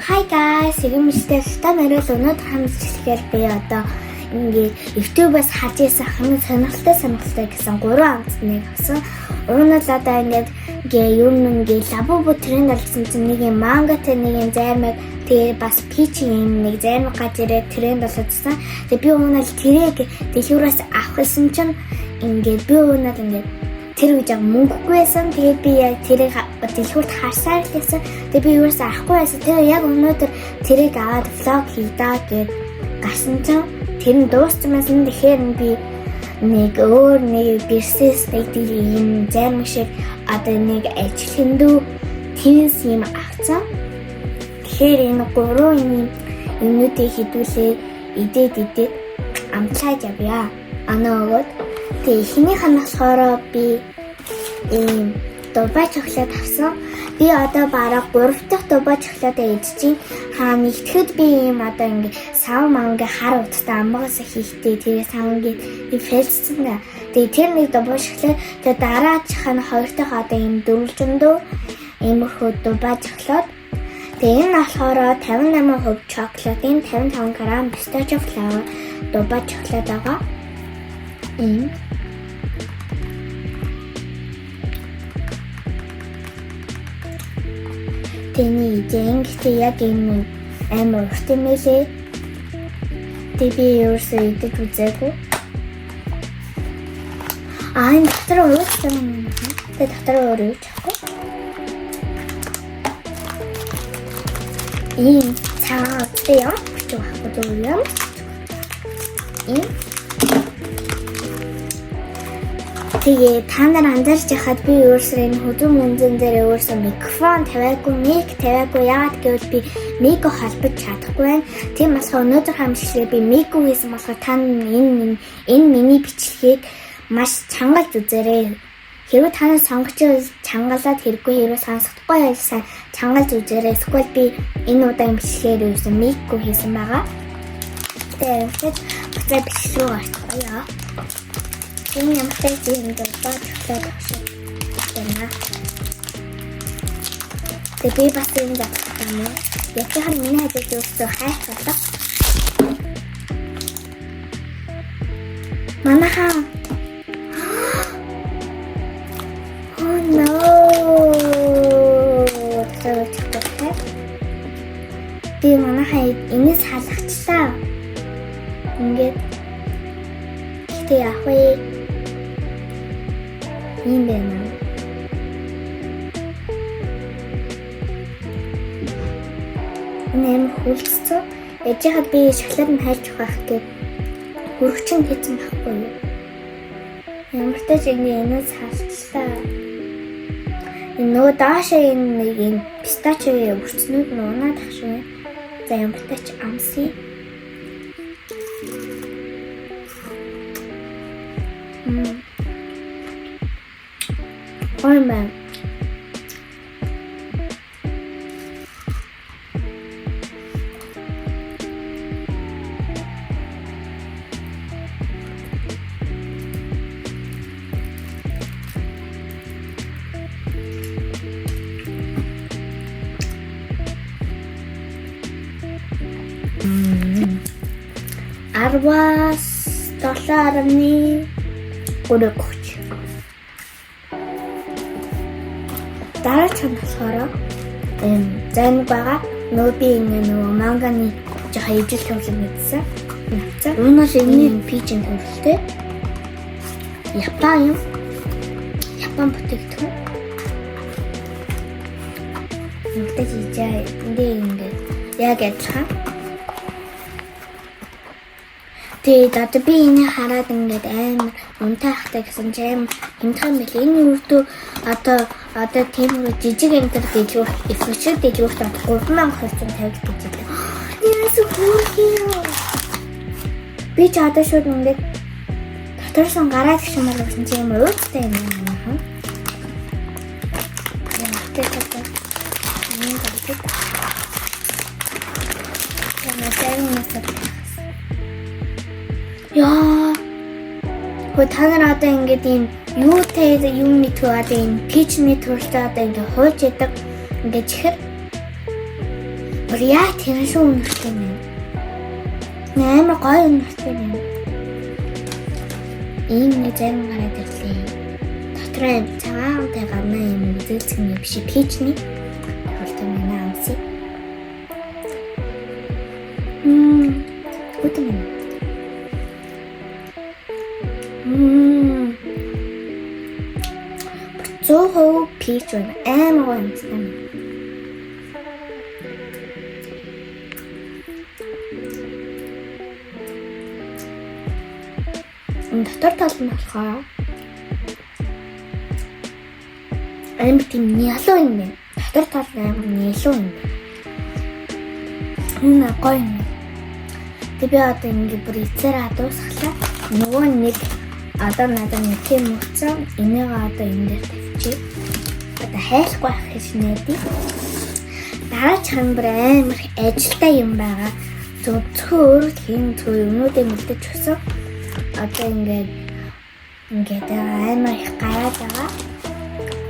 Hi guys, ирэмжтэй та нарыг өнөөдөр хамтлагаар би одоо ингээд YouTube-аас харж ирсэн хамгийн сонирхолтой гэсэн 3 амтныг авсан. Уг нь л одоо ингээд юм ингээд лабубо тренд болсон чинь нэг юм мангатай нэг юм займаг тэгээ бас пич юм нэг займаг гажирээ тренд болчихсон. Тэгээ би уг нь л тэрийг дэлгүүрээс авахсан чинь ингээд би уг нь л ингээд тэр үеж мөнгөгүй байсан. Тэгээд би яг тэрийг дэлгүүрт харсаар л байсан. Тэгээд би юугаас авахгүй байсан. Тэгээд яг өнөөдөр тэрийг аваад влог хийдаа гэд гарсан чинь тэр нь дууссан байсан. Тэгэхээр би нэг өөр нэг бизнес байдаг юм займ шиг одоо нэг ажилтнууд тийс юм авцсан. Тэгэхээр энэ гурван юмнуудыг хэдүүлээ идээд амтлаад явъя. Анаогод тэгээ ихнийх нь болохоор би ийм Дубай чоколад авсан. Би одоо бараг 3 дахь Дубай чоколадаа идчихин. Нэгтгэхэд би ийм одоо ингээ сав манга хар уттай амгаас хийхдээ тэгээ савнгийн фэлцсэн да. Тэгээ тэр нэг Дубай чоколад тэгээ дараачихаа нь 2 дахь одоо ийм дөрвөлжөндөө иймэрхүү Дубай чоколад. Тэгээ энэ болохоор 58% чоколадын 55 г пистачио флавор Дубай чоколад байгаа. Тэний зэнгтэй яг юм амар урт юм элэ. Тэг би ерөөсөө идэж үзээгүй. Энэ дотор уурсан. Тэг дотор уурж чадахгүй. Ийм цаатай юм. Чуу хахгүй юм. Тэгээ та нар анзаарч яхад би өөрсдөө энэ хөдөө мөнзөн дээр өөрсдөө микрофон тавиагүй яагаад гэвэл би миг холбож чадахгүй байна. Тийм болохоор өнөөдөр хамжлаа би миг хийсэн болохоор та энэ миний бичлэгийг маш чангалж үзээрэй. Хэрвээ та нар сонгож чангалаад хэрэггүй хэрвээ сонсохгүй байсан чангалж үзээрэй. Эсвэл би энэ удаа бичлэгээр өөрсдөө миг хийсэн байгаа. Тэгээд буцаа бичлэг орчихъя. Энэ ямартай юм дээр чоколад авсан байна. Тэгээ би бас энэ дэвтэрнэ. Яг хаа миний хажууд өөртөө хайх болоо. Манайхаа. Oh no. Би манайхаа энэс халахчлаа. Ингээд тэг яахгүй юм байна. Нэм хөлцөө яжгаад би шоколад нь хайж байх гээд хөргөчн хийсэн байхгүй юу? Ямар ч тач энэс халчлаа. Нөгөө даашаа энэ пистачио өрцнүүд нь унаад ах шүү. За ямар ч тач амсий. Ой мэн. $7.3 дараач нь болохоор зайнг байгаа. Нөгөө би нөгөө манганы жоохон ижил төвлөг мэдсэн. Уунаас энэ пижин төвлөлтэй. Япон бүтээгдэхүүн. Нэгтэй жижиг ингээд яг адилхан. Тэгээд одоо би энийг хараад ингээд амар унтаа хахтай гэсэн чинь хэмтхэн мэл энэ үрдөө одоо тийм жижиг энтер дэлгүүр эффект дэлгүүрт 3250 гэж байна. Яас хөөе. Би ч одоо шууд ингээд доторсон гараад гэх юм бол гэсэн чинь амар өөдтэй юм байна. Яа. Хөөе та нар одоо ингээд ийм юутай юм мэдвэ одоо ийм пич мэдвэртэй одоо ингээд хууж ядаг ингээд чихэр Яа тэр шүү үнэтэй юм. Нэмэр гоё үнэтэй юм. Ийм нэг зарим гараад ирлээ. Дотроо цагаантай гарна юм үзэлцэх юм биш пичний. Болтой манай амси. Гүтэн юм. Зөөхөө пич амар гоё юм. Дотор тал нь болохоор амар тийм нялуу юм байна. Дотор тал амар нялуу юм. Энэ гоё юм. Тэг би одоо ингэ бүр эцээрээ дуусглаа. Нөгөө нэг одоо надад нэг тийм өгцөн. Энийг одоо энэ дээр тавьчих. Одоо хайлахгүй ах гэж найдаа. Дараа чанар амар ажилтай юм байгаа. Зөвхөн өөрөө тийм зөв юмнуудыг мэдэж өсөө. Одоо ингээд амар их гараад байгаа.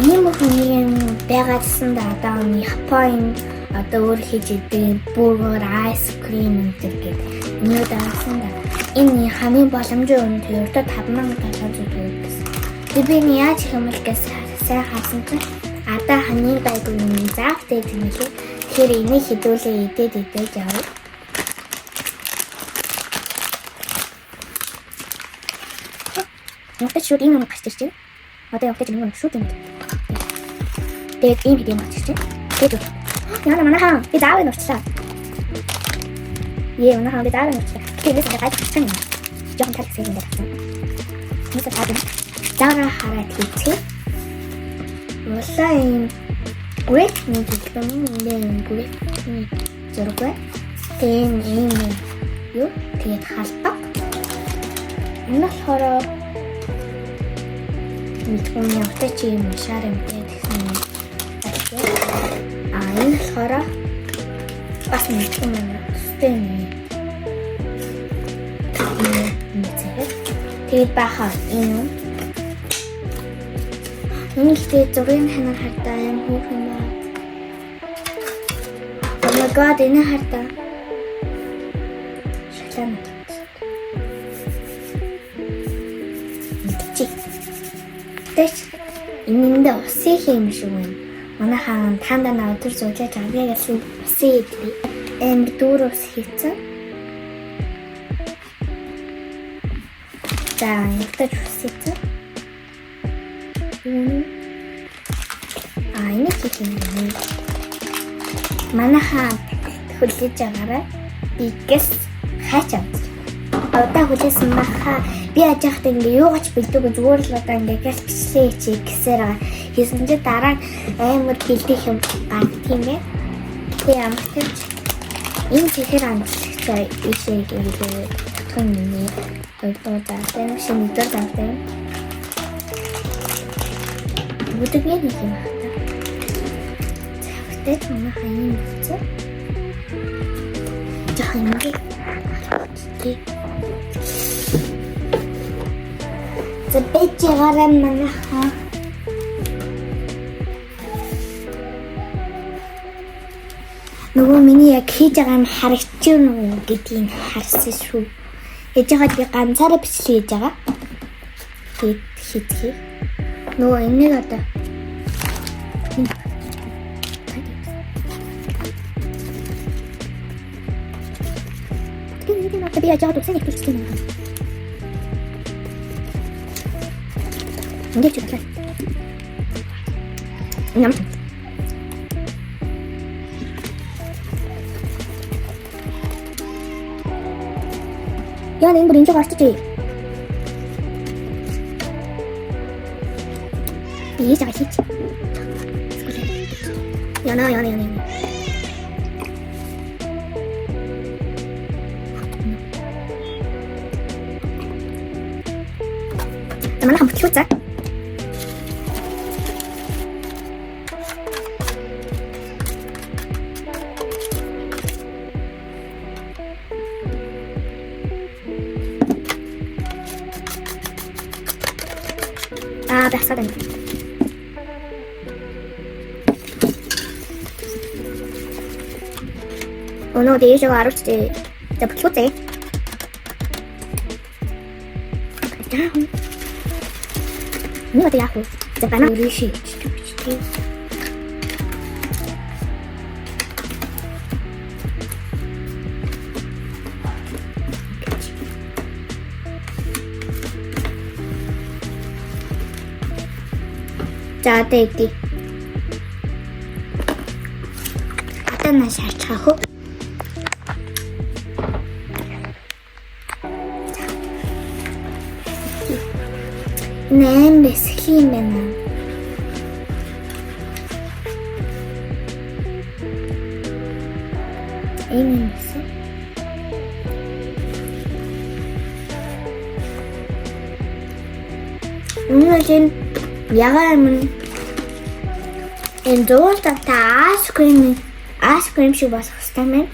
Ийм хүн байгаадсан да одоо Японы одоо өөр хийж идэг бургер, айскрим гэдэг нэр даасан да. Энэ хамгийн боломжтой үнэт ердөө 5,000 төгрөг гэсэн. Тэг би яаж хэмэл гэсэн сайн хасан чинь одоо хамгийн байгуу юм заавтай юм лээ. Тэгэхээр энийг хідүүлээ идээд яваа. Явтаж шууд ийм юм гарч ирж байна. Одоо явтаж ийм юм шууд юм. Тэгээд ийм хэдийн гарч ирж байна. Тэгээд яна манайхан би заавал нурчлаа. Манайхан би заавал нурчлаа. Тэгээд би гайх гэсэн юм. Жохон талх юм дээр авсан. Мисо таадаг. Заавал хараад хийцгээ. Улаан грейп нэг юм грейп зураг. Тэгээд ийм юу тэгээд халбаг. Энэ болохоор мэдгүй явтаа чи юм шаар юм гэсэн юм. Энэ болохоор бас мэдгүй юм төстэй юм. Тэгээд бахаа энэ. Энэ ихтэй зургийн ханаар хартаа юм хөөх юм байна. Oh my god, энэ хартаа. Шалана. Тэч энэндээ усын юм шиг байна. Манайхан тандаа өдөр зуужаач авъя гэсэн усын идвэ. Дүүр ус хийцэн. За, ягтаж ус хийцэн. Энэ хийх юм байна. Манайхан хүлээж байгаарай. Бигээс хаач авч. Одоо хүлээсэн баха би ажихад ингээ юугач бэлдээгүй зүгээр л одоо ингээ гэлчлээ чи гэсээр хийсэн чи дараа амар бэлдэх юм гад тийм ээ. Тэг ямар ч энэ чихэр амтлагтай ишээ гэлээ татхан миний ойдоо заатай шинэ өдөр заатай. Бүдэг нэг юм байна. Тэгтээ манайхан юм болчихсон. Жахан нэг за бэжгараа манайхаа нөгөө миний яг хийж байгаа юм харагчсан уу гэдгийг харсан шүү. Ээж хаад би ганцаараа бичлээ хийж байгаа. Хийх. Нөгөө энийг одоо би яаж яагаад үсэн ихтэй юм бэ? Ингээд ч байна. Ням. Яа нэг бүрийн гарчиж. Ийж байгаа хийч. Яна. Манайхан бүтлгүүцээ. Бясаад байна. Өнөө дээшээ харуулчих. За бүлгүүцээ. Нэг яах вэ? За бана ришиж. За дэйти. Атана шаарчаах уу? Нэм бэсхий мэнэ. Эмэс. Үнэхээр ягаан энэ дуултаа айскрим шиг болох хэвээр байна.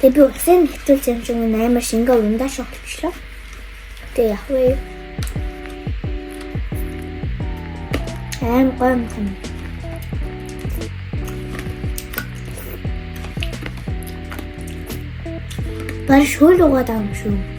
Тэгээ би улсын нэвтрүүлж юм шиг амар шингээ ундаа шогтчлоо. Тэгээ яг вэ. Гой юм. Бар шүүл угаад авах шүү.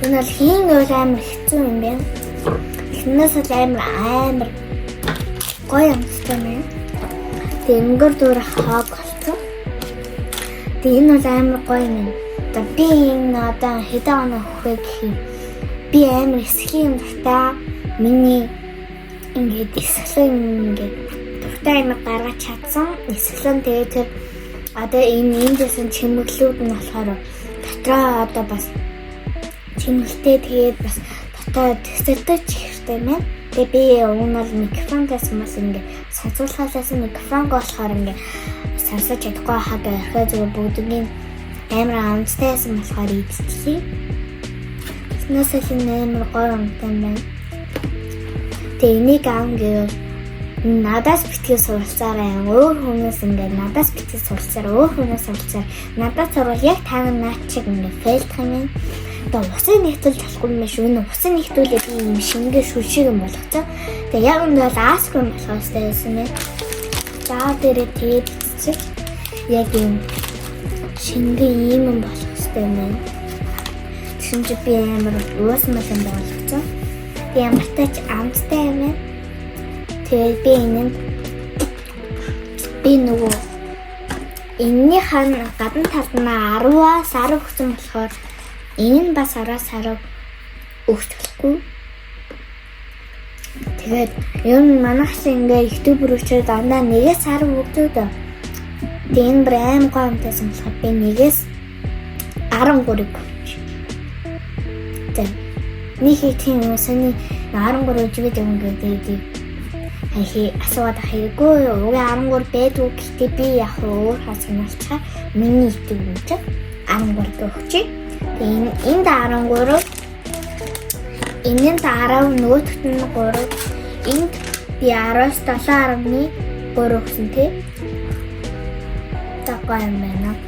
Энэ бол хийн өөр амар хэцүү юм байна. Эхнээс л амар гоё амттай байна. Тэгээ өнгөр дуур хааг болсон. Тэгээ энэ бол амар гоё юм. За би энэ одоо хэдэн оноо хөхөө гэх юм. Би амар эсхий юм дуртай. Миний ингээд эсхлэн ингээд дуртай юм гаргаж чадсан. Эсхлэн тэгээ тэр одоо энэ дэсэн чимэглүүд нь болохоор дотроо одоо бас чимэлтэй тэгээд бас дотоод төсөлтөж ихтэй мэн. Тэгээ би уунал микрофонтаас бас ингээ сонсуулахаас микрофонг болохоор ингээ сонсож чадахгүй хаа гэхээр зүгээр бүгдийн амар амтайсан болохоор ийдчихээ. Нэсэл нэмэр гоё амтай байна. Тэгээ энийг аавгээ надаас битгий суралцаарай. Өөр хүнээс ингээ надаас битгий суралцаар, өөр хүнээс суралцаар. Надаас сурвал яг таг наад чиг ингээ фейлдах юм. Одоо усын нэгтүүлж болохгүй юм шүү. Энэ усын нэгтүүлээд ийм шингээ шүлшиг юм болгоцоо. Тэгээ яг энэ бол аскрим болохоос байсан юм. За дээрээ тэгээд яг ийм шингээ ийм юм болох хэрэгтэй юм. Шинж би амар уусмал юм болгоцоо. Би ямар тач амттай юм. Тэгээд би нөгөө энэний хан гадна талд нь 10-аас 10 өгсөн болохоор энэ нь бас 10-аас 10 өгч болохгүй. Тэгээд ер нь манайх ингээ ютубер учраас дандаа 1-ээс 10 өгдөг дөө. Тэгээд энэ брэм гомтойсэн болохоор би 1-ээс 13 өгч. Тэгээд нэг тийм үсэний 13 үжигэд юм гэдэг. Хи асууад хэрэггүй уг 13 байдгүй гэхдээ би яг өөр хасгнaalчаа миний итэг юм чи 13 өгч. Тэгээ энд 13 энэнд 10 нөгөөдгт нь 3 энд би 10-аас 7.3 өгсөн тий. Таггүй юм байна.